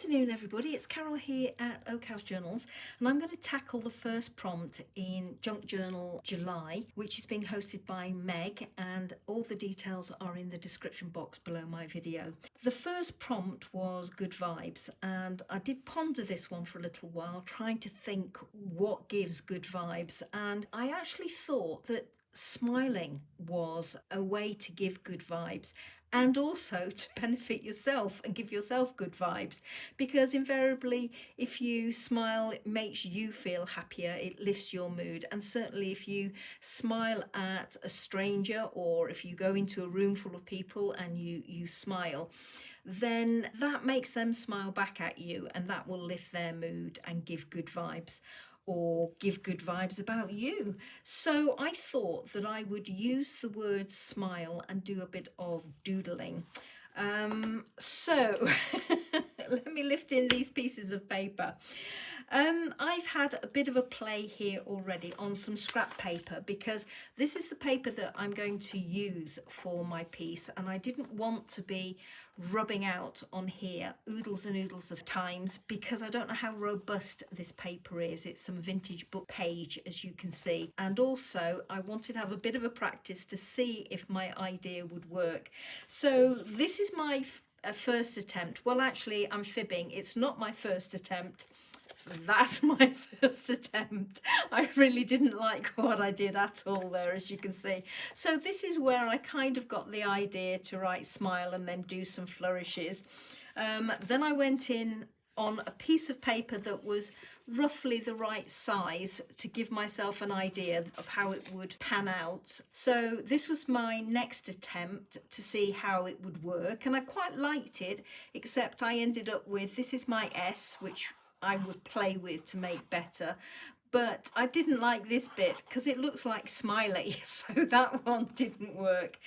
afternoon everybody, it's Carol here at Oak House Journals and I'm going to tackle the first prompt in Junk Journal July, which is being hosted by Meg, and all the details are in the description box below my video. The first prompt was good vibes, and I did ponder this one for a little while trying to think what gives good vibes, and I actually thought that smiling was a way to give good vibes and also to benefit yourself and give yourself good vibes, because invariably if you smile it makes you feel happier, it lifts your mood. And certainly if you smile at a stranger, or if you go into a room full of people and you smile, then that makes them smile back at you, and that will lift their mood and give good vibes, or give good vibes about you. So I thought that I would use the word smile and do a bit of doodling. So let me lift in these pieces of paper. I've had a bit of a play here already on some scrap paper, because this is the paper that I'm going to use for my piece, and I didn't want to be rubbing out on here oodles and oodles of times, because I don't know how robust this paper is. It's some vintage book page, as you can see, and also I wanted to have a bit of a practice to see if my idea would work. So this is my first attempt. Well, actually I'm fibbing, it's not my first attempt. That's my first attempt. I really didn't like what I did at all there, as you can see. So this is where I kind of got the idea to write smile and then do some flourishes. Then I went in on a piece of paper that was roughly the right size to give myself an idea of how it would pan out. So this was my next attempt to see how it would work, and I quite liked it, except I ended up with, this is my S, which I would play with to make better, but I didn't like this bit because it looks like smiley, so that one didn't work.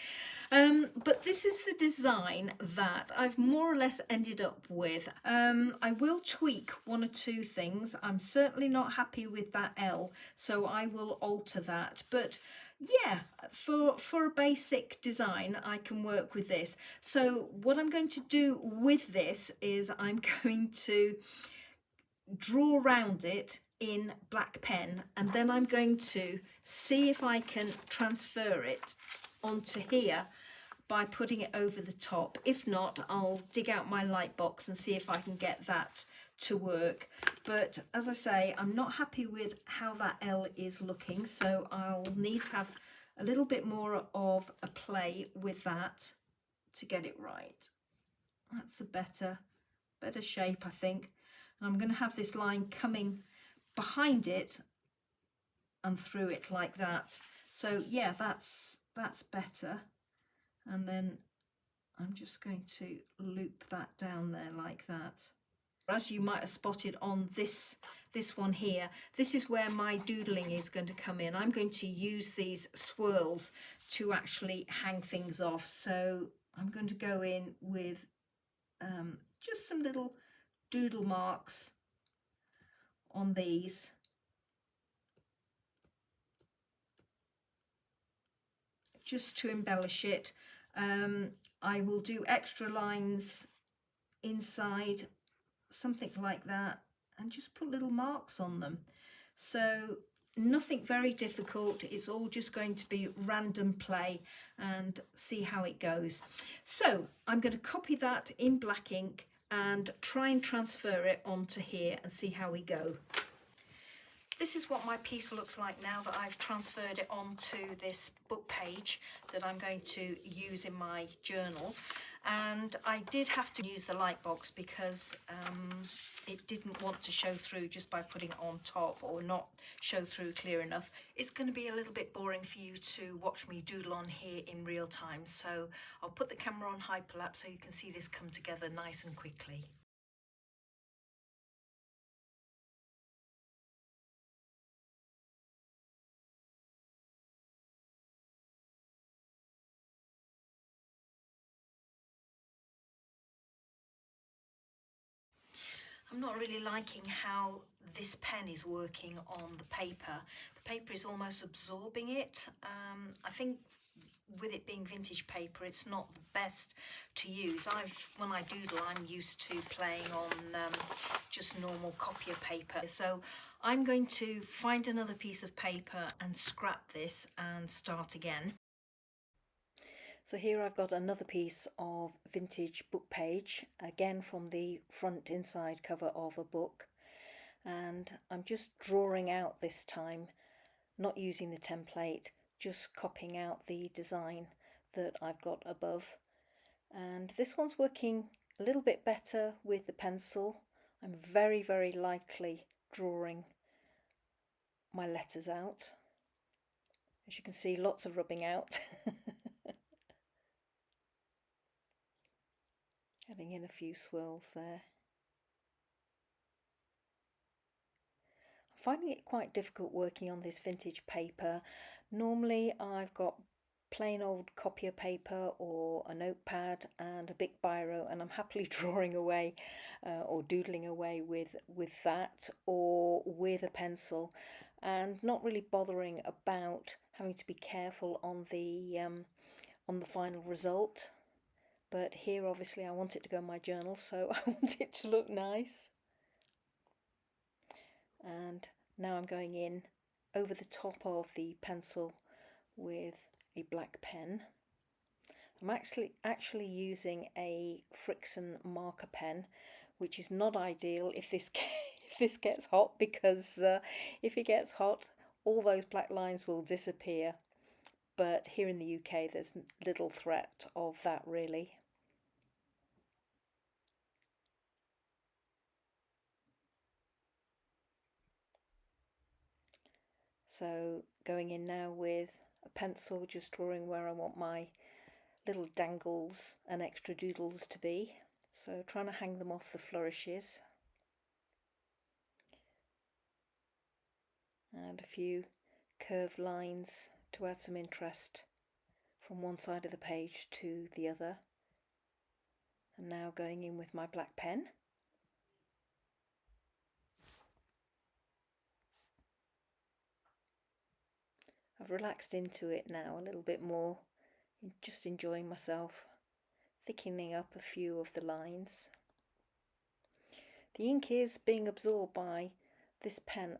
But this is the design that I've more or less ended up with. I will tweak one or two things. I'm certainly not happy with that L, so I will alter that. But yeah, for a basic design, I can work with this. So what I'm going to do with this is I'm going to draw around it in black pen, and then I'm going to see if I can transfer it onto here by putting it over the top. If not, I'll dig out my light box and see if I can get that to work. But as I say, I'm not happy with how that L is looking, so I'll need to have a little bit more of a play with that to get it right. That's a better shape, I think. And I'm going to have this line coming behind it and through it like that. So yeah, that's better. And then I'm just going to loop that down there like that. As you might have spotted on this one here, this is where my doodling is going to come in. I'm going to use these swirls to actually hang things off. So I'm going to go in with just some little doodle marks on these. Just to embellish it. I will do extra lines inside, something like that, and just put little marks on them. So nothing very difficult, it's all just going to be random play and see how it goes. So I'm going to copy that in black ink and try and transfer it onto here and see how we go. This is what my piece looks like now that I've transferred it onto this book page that I'm going to use in my journal. And I did have to use the light box because it didn't want to show through just by putting it on top, or not show through clear enough. It's going to be a little bit boring for you to watch me doodle on here in real time, so I'll put the camera on hyperlapse so you can see this come together nice and quickly. I'm not really liking how this pen is working on the paper. The paper is almost absorbing it. I think with it being vintage paper, it's not the best to use. When I doodle, I'm used to playing on just normal copier paper. So I'm going to find another piece of paper and scrap this and start again. So here I've got another piece of vintage book page, again from the front inside cover of a book. And I'm just drawing out this time, not using the template, just copying out the design that I've got above. And this one's working a little bit better with the pencil. I'm very, very lightly drawing my letters out. As you can see, lots of rubbing out. Adding in a few swirls there. I'm finding it quite difficult working on this vintage paper. Normally I've got plain old copier paper or a notepad and a big biro, and I'm happily drawing away or doodling away with that or with a pencil, and not really bothering about having to be careful on the final result. But here obviously I want it to go in my journal, so I want it to look nice. And now I'm going in over the top of the pencil with a black pen. I'm actually using a Frixion marker pen, which is not ideal if this if this gets hot, because if it gets hot, all those black lines will disappear. But here in the UK, there's little threat of that really. So going in now with a pencil, just drawing where I want my little dangles and extra doodles to be. So trying to hang them off the flourishes. And a few curved lines to add some interest from one side of the page to the other. And now going in with my black pen. I've relaxed into it now a little bit more, just enjoying myself, thickening up a few of the lines. The ink is being absorbed by this pen,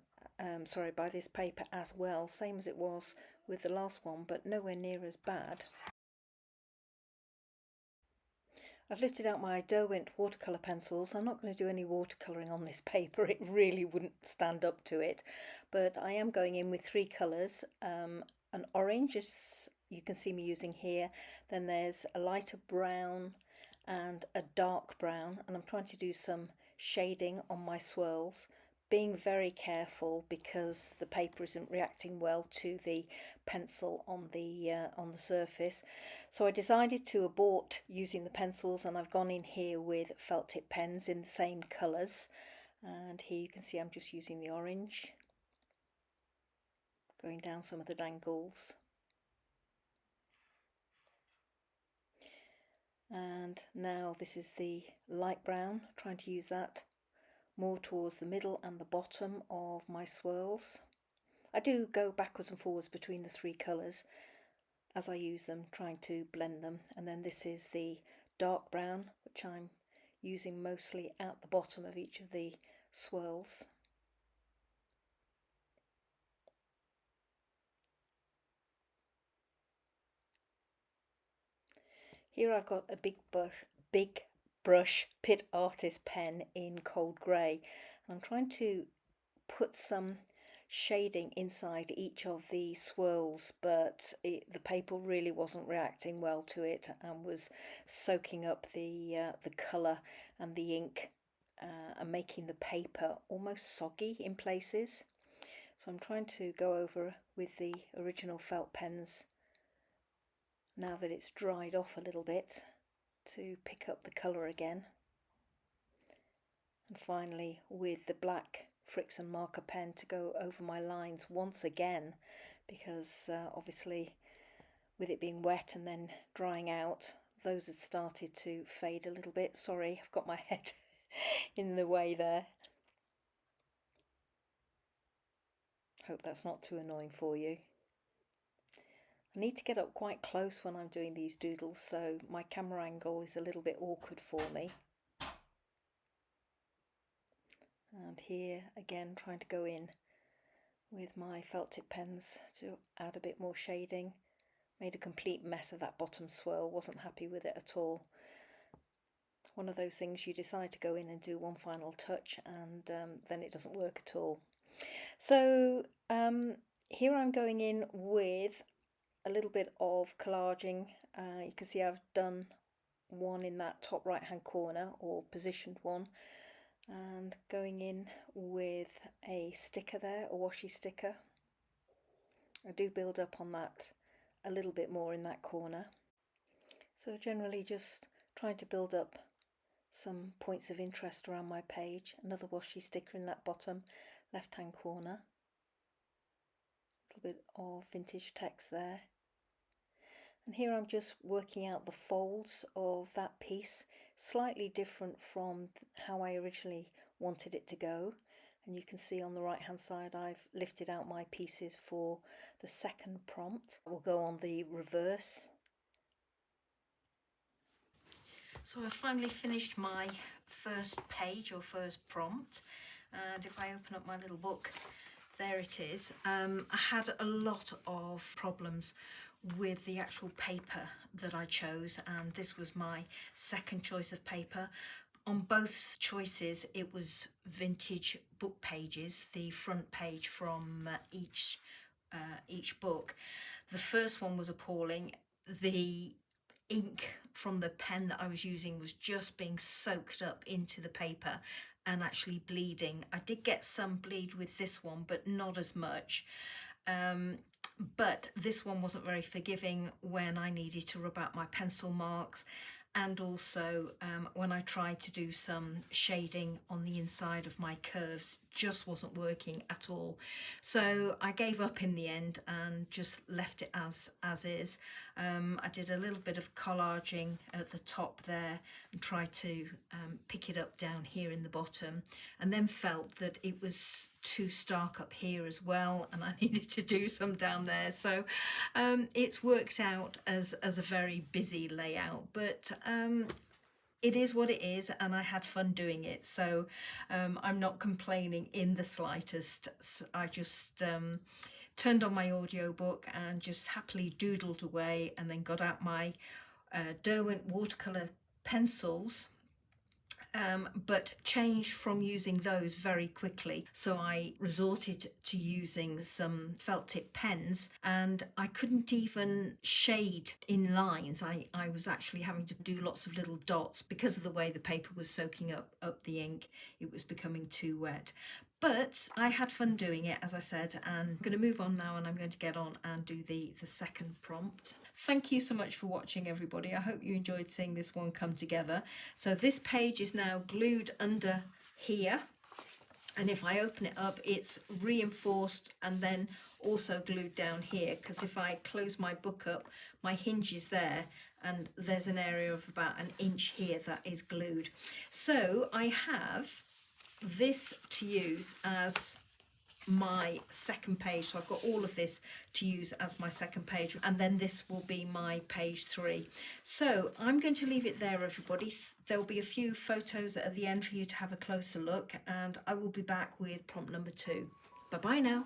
by this paper as well, same as it was with the last one, but nowhere near as bad. I've lifted out my Derwent watercolour pencils. I'm not going to do any watercolouring on this paper, it really wouldn't stand up to it, but I am going in with three colours, an orange, as you can see me using here, then there's a lighter brown and a dark brown, and I'm trying to do some shading on my swirls, being very careful because the paper isn't reacting well to the pencil on the surface. So I decided to abort using the pencils, and I've gone in here with felt tip pens in the same colours. And here you can see I'm just using the orange, going down some of the dangles. And now this is the light brown, trying to use that more towards the middle and the bottom of my swirls. I do go backwards and forwards between the three colours as I use them, trying to blend them. And then this is the dark brown, which I'm using mostly at the bottom of each of the swirls. Here I've got a big brush Pit Artist pen in cold grey, and I'm trying to put some shading inside each of the swirls, but the paper really wasn't reacting well to it and was soaking up the colour and the ink and making the paper almost soggy in places. So I'm trying to go over with the original felt pens, now that it's dried off a little bit, to pick up the colour again. And finally with the black Frixion marker pen to go over my lines once again, because obviously with it being wet and then drying out, those had started to fade a little bit. Sorry, I've got my head in the way there. Hope that's not too annoying for you. I need to get up quite close when I'm doing these doodles, so my camera angle is a little bit awkward for me. And here again, trying to go in with my felt tip pens to add a bit more shading. Made a complete mess of that bottom swirl, wasn't happy with it at all. One of those things you decide to go in and do one final touch, and then it doesn't work at all. So here I'm going in with a little bit of collaging. You can see I've done one in that top right hand corner, or positioned one, and going in with a sticker there, a washi sticker. I do build up on that a little bit more in that corner. So generally just trying to build up some points of interest around my page. Another washi sticker in that bottom left hand corner. A little bit of vintage text there. And here I'm just working out the folds of that piece, slightly different from how I originally wanted it to go. And you can see on the right hand side I've lifted out my pieces for the second prompt. We'll go on the reverse. So I've finally finished my first page or first prompt, and if I open up my little book, there it is. I had a lot of problems with the actual paper that I chose, and this was my second choice of paper. On both choices it was vintage book pages, the front page from each book. The first one was appalling. The ink from the pen that I was using was just being soaked up into the paper and actually bleeding. I did get some bleed with this one, but not as much. But this one wasn't very forgiving when I needed to rub out my pencil marks, and also when I tried to do some shading on the inside of my curves, just wasn't working at all. So I gave up in the end and just left it as is. I did a little bit of collaging at the top there and tried to pick it up down here in the bottom, and then felt that it was too stark up here as well, and I needed to do some down there. So it's worked out as a very busy layout, but it is what it is, and I had fun doing it, so I'm not complaining in the slightest. I just turned on my audiobook and just happily doodled away, and then got out my Derwent watercolour pencils, but changed from using those very quickly. So I resorted to using some felt tip pens, and I couldn't even shade in lines. I was actually having to do lots of little dots because of the way the paper was soaking up the ink. It was becoming too wet. But I had fun doing it, as I said, and I'm going to move on now, and I'm going to get on and do the second prompt. Thank you so much for watching, everybody. I hope you enjoyed seeing this one come together. So this page is now glued under here, and if I open it up, it's reinforced and then also glued down here, because if I close my book up, my hinge is there, and there's an area of about an inch here that is glued. So I have this to use as my second page, so I've got all of this to use as my second page, and then this will be my page 3. So I'm going to leave it there, everybody. There'll be a few photos at the end for you to have a closer look, and I will be back with prompt number 2. Bye bye now.